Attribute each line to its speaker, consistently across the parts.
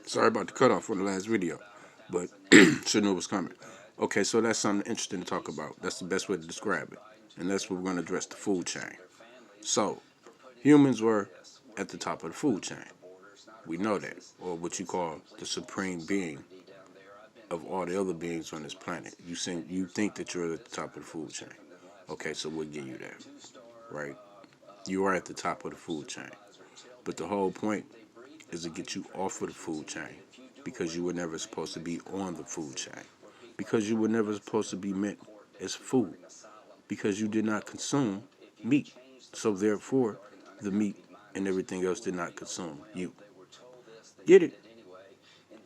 Speaker 1: Sorry about the cutoff on the last video, but should know it was coming. Okay, so that's something interesting to talk about. That's the best way to describe it. And that's what we're going to address, the food chain. So, humans were at the top of the food chain. We know that. Or what you call the supreme being of all the other beings on this planet. You think that you're at the top of the food chain. Okay, so we'll give you that. Right? You are at the top of the food chain. But the whole point is to get you off of the food chain, because you were never supposed to be on the food chain, because you were never supposed to be meant as food, because you did not consume meat. So therefore, the meat and everything else did not consume you. Get it?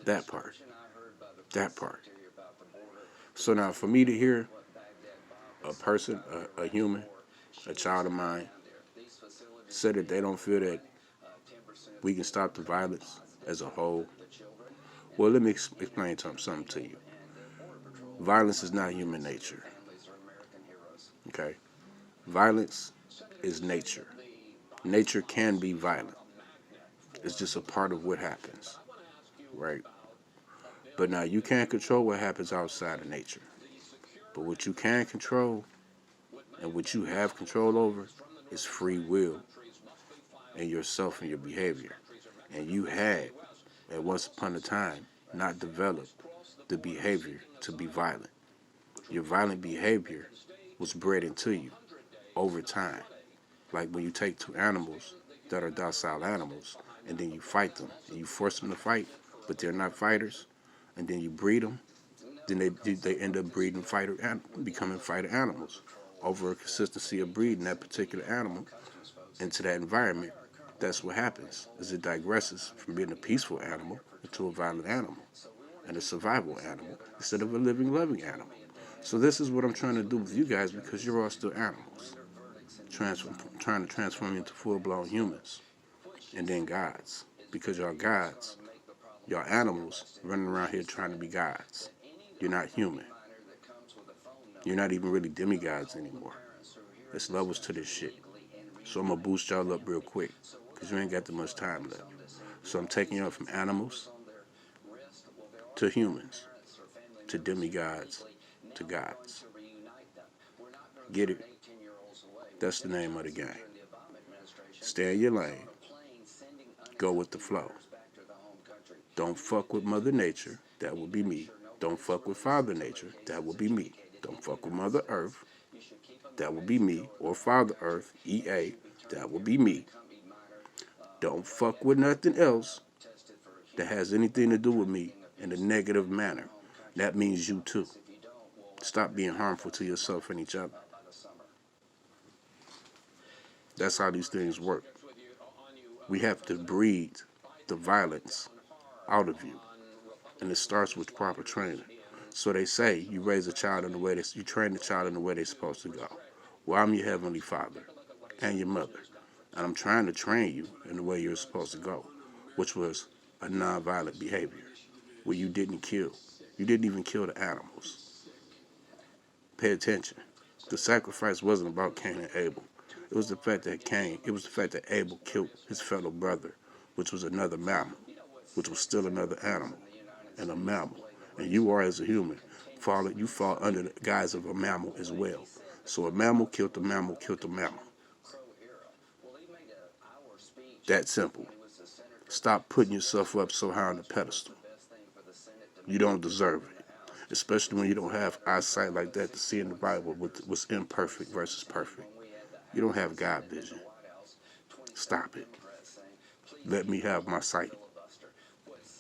Speaker 1: That part. That part. So now for me to hear a person, a human, a child of mine, say that they don't feel that we can stop the violence as a whole, well, let me explain something to you. Violence is not human nature. Okay? Violence is nature. Nature can be violent. It's just a part of what happens. Right? But now you can't control what happens outside of nature. But what you can control and what you have control over is free will and yourself and your behavior. And you had, at once upon a time, not developed the behavior to be violent. Your violent behavior was bred into you over time. Like when you take two animals that are docile animals and then you fight them and you force them to fight, but they're not fighters, and then you breed them, then they end up becoming fighter animals over a consistency of breeding that particular animal into that environment. That's what happens, is it digresses from being a peaceful animal into a violent animal and a survival animal instead of a living, loving animal. So this is what I'm trying to do with you guys, because you're all still animals. Trying to transform you into full-blown humans and then gods. Because y'all gods, y'all animals running around here trying to be gods. You're not human. You're not even really demigods anymore. There's levels to this shit. So I'm going to boost y'all up real quick, because you ain't got that much time left. So I'm taking y'all from animals to humans to demigods to gods. Get it? That's the name of the game. Stay in your lane. Go with the flow. Don't fuck with Mother Nature. That will be me. Don't fuck with Father Nature. That will be me. Don't fuck with Mother Earth. That will be me. Or Father Earth, EA. That will be me. Don't fuck with nothing else that has anything to do with me in a negative manner. That means you too. Stop being harmful to yourself and each other. That's how these things work. We have to breed the violence out of you. And it starts with proper training. So they say you raise a child in the way you train the child in the way they're supposed to go. Well, I'm your heavenly father and your mother. And I'm trying to train you in the way you're supposed to go, which was a nonviolent behavior, where you didn't kill. You didn't even kill the animals. Pay attention. The sacrifice wasn't about Cain and Abel. It was the fact that Abel killed his fellow brother, which was another mammal, which was still another animal, and a mammal. And you are, as a human, you fall under the guise of a mammal as well. So a mammal killed a mammal killed a mammal. That simple. Stop putting yourself up so high on the pedestal. You don't deserve it. Especially when you don't have eyesight like that to see in the Bible what's imperfect versus perfect. You don't have God vision. Stop it. Let me have my sight.